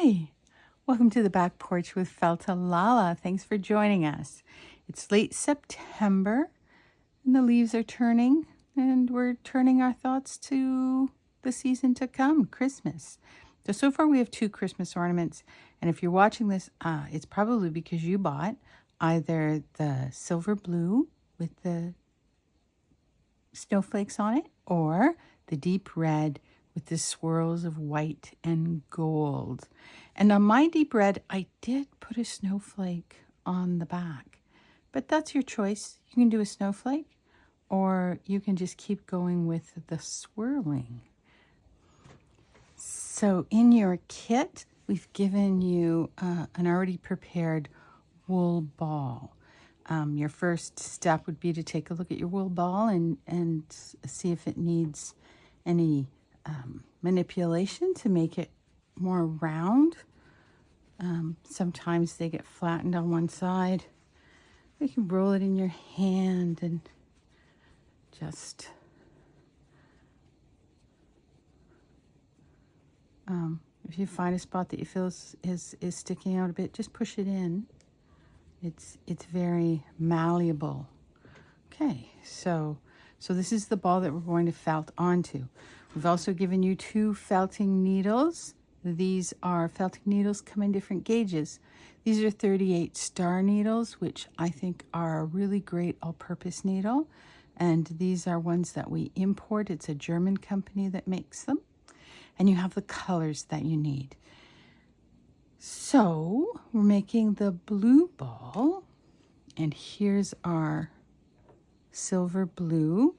Hi, welcome to the back porch with Feltalala. Thanks for joining us. It's late September and the leaves are turning, and we're turning our thoughts to the season to come, Christmas. So far we have 2 Christmas ornaments, and if you're watching this, it's probably because you bought either the silver blue with the snowflakes on it or the deep red with the swirls of white and gold. And on my deep red, I did put a snowflake on the back, but that's your choice. You can do a snowflake or you can just keep going with the swirling. So in your kit, we've given you an already prepared wool ball. Your first step would be to take a look at your wool ball and see if it needs any manipulation to make it more round. Sometimes they get flattened on one side. You can roll it in your hand and just if you find a spot that you feel is sticking out a bit, just push it in. It's very malleable. Okay, so this is the ball that we're going to felt onto. We've also given you 2 felting needles. These are felting needles, come in different gauges. These are 38 star needles, which I think are a really great all-purpose needle. And these are ones that we import. It's a German company that makes them. And you have the colors that you need. So we're making the blue ball, and here's our silver blue.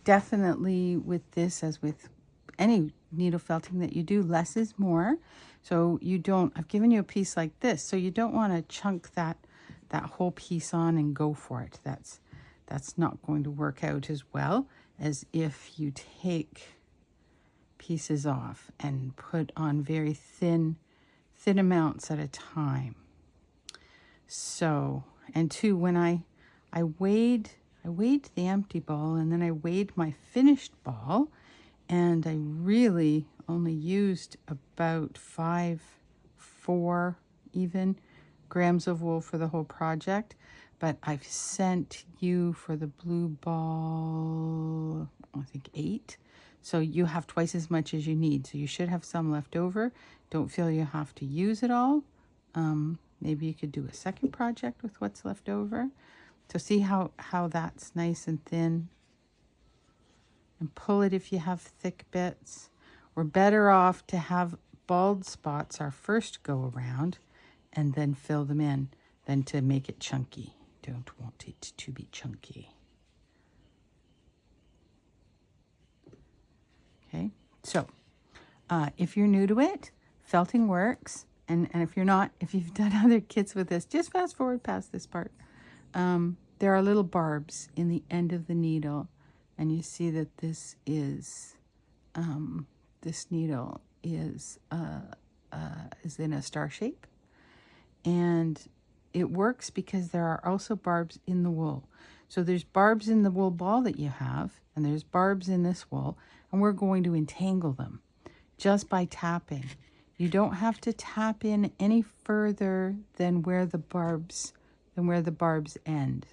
Definitely with this, as with any needle felting that you do, less is more. So you don't, I've given you a piece like this, so you don't want to chunk that whole piece on and go for it. That's not going to work out as well as if you take pieces off and put on very thin amounts at a time. So, and 2, when I weighed the empty ball, and then I weighed my finished ball, and I really only used about 4 even grams of wool for the whole project. But I've sent you for the blue ball, I think 8. So you have twice as much as you need. So you should have some left over. Don't feel you have to use it all. Maybe you could do a second project with what's left over. So see how that's nice and thin. And pull it if you have thick bits. We're better off to have bald spots our first go around and then fill them in than to make it chunky. Don't want it to be chunky. Okay, so if you're new to it, felting works. And if you're not, if you've done other kits with this, just fast forward past this part. There are little barbs in the end of the needle. And you see that this is, this needle is in a star shape. And it works because there are also barbs in the wool. So there's barbs in the wool ball that you have, and there's barbs in this wool, and we're going to entangle them just by tapping. You don't have to tap in any further than where the barbs end.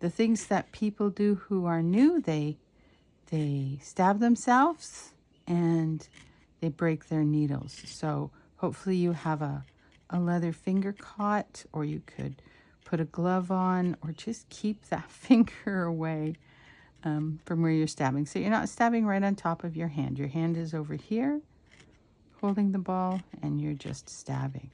The things that people do who are new, they stab themselves and they break their needles. So hopefully you have a leather finger caught, or you could put a glove on, or just keep that finger away from where you're stabbing. So you're not stabbing right on top of your hand. Your hand is over here holding the ball, and you're just stabbing.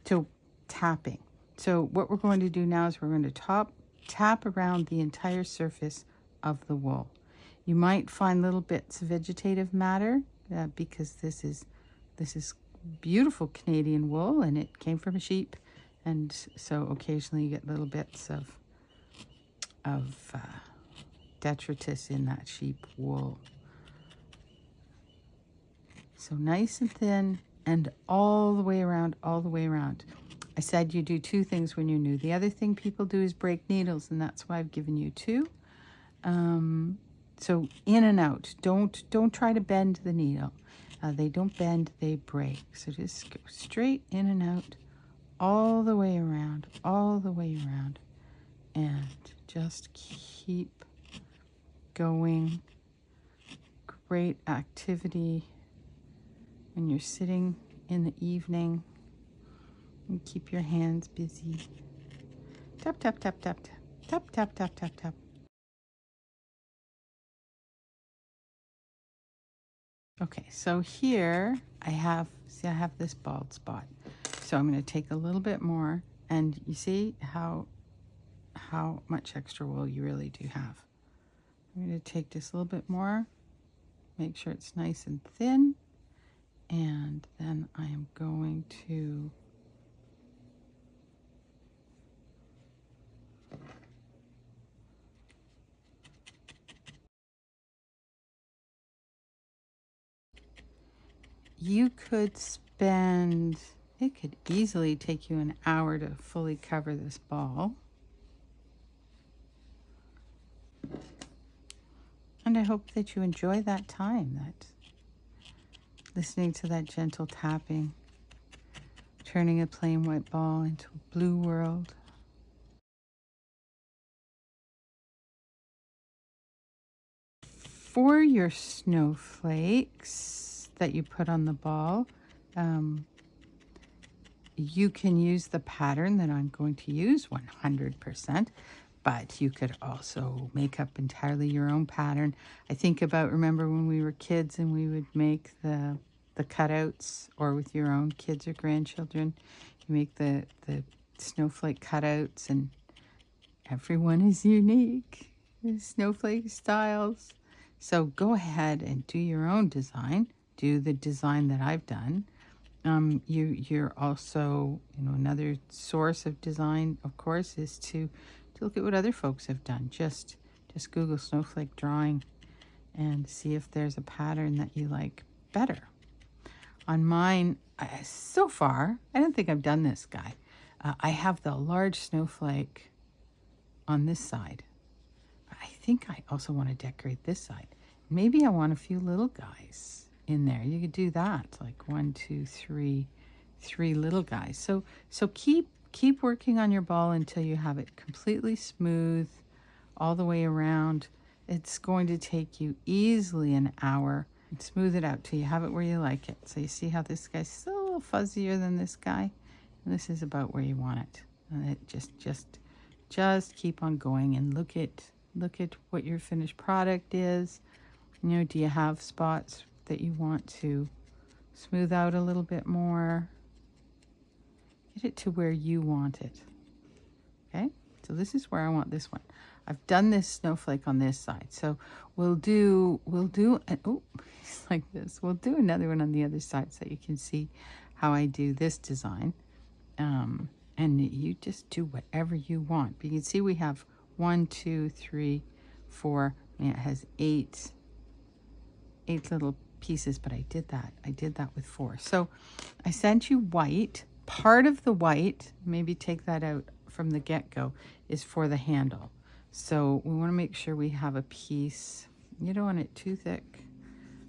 So tapping. So what we're going to do now is we're going to tap around the entire surface of the wool. You might find little bits of vegetative matter because this is beautiful Canadian wool, and it came from a sheep, and so occasionally you get little bits of detritus in that sheep wool. So nice and thin, and all the way around, all the way around. I said you do 2 things when you're new. The other thing people do is break needles, and that's why I've given you 2. So in and out. Don't try to bend the needle. They don't bend, they break. So just go straight in and out, all the way around, all the way around. And just keep going. Great activity when you're sitting in the evening. And keep your hands busy. Tap, tap, tap, tap, tap. Tap, tap, tap, tap, tap. Okay, so here I have this bald spot. So I'm going to take a little bit more, and you see how much extra wool you really do have. I'm going to take just a little bit more, make sure it's nice and thin, and then I am going to it could easily take you an hour to fully cover this ball. And I hope that you enjoy that time, listening to that gentle tapping, turning a plain white ball into a blue world. For your snowflakes that you put on the ball, you can use the pattern that I'm going to use 100%, but you could also make up entirely your own pattern. I think about, remember when we were kids and we would make the cutouts, or with your own kids or grandchildren, you make the snowflake cutouts, and everyone is unique. The snowflake styles. So go ahead and do your own design. Do the design that I've done. You're also, another source of design, of course, is to look at what other folks have done. Just Google snowflake drawing and see if there's a pattern that you like better. On mine, so far, I don't think I've done this guy. I have the large snowflake on this side. I think I also want to decorate this side. Maybe I want a few little guys in there. You could do that, like 1, 2, 3 little guys. So keep working on your ball until you have it completely smooth all the way around. It's going to take you easily an hour. And smooth it out till you have it where you like it. So you see how this guy's still a little fuzzier than this guy, and this is about where you want it. And it just keep on going and look at what your finished product is. Do you have spots that you want to smooth out a little bit more? Get it to where you want it. Okay, so this is where I want this one. I've done this snowflake on this side, so we'll do it's like this. We'll do another one on the other side so you can see how I do this design. And you just do whatever you want. But you can see we have 1, 2, 3, 4. It has eight little pieces, but I did that with 4. So I sent you white. Part of the white, maybe take that out from the get-go, is for the handle. So we want to make sure we have a piece. You don't want it too thick,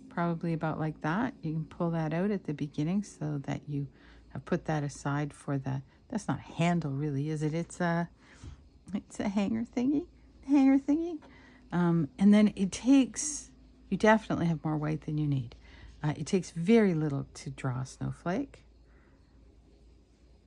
probably about like that. You can pull that out at the beginning so that you have put that aside for that's not a handle really, is it? It's a hanger thingy. And then you definitely have more white than you need. It takes very little to draw a snowflake.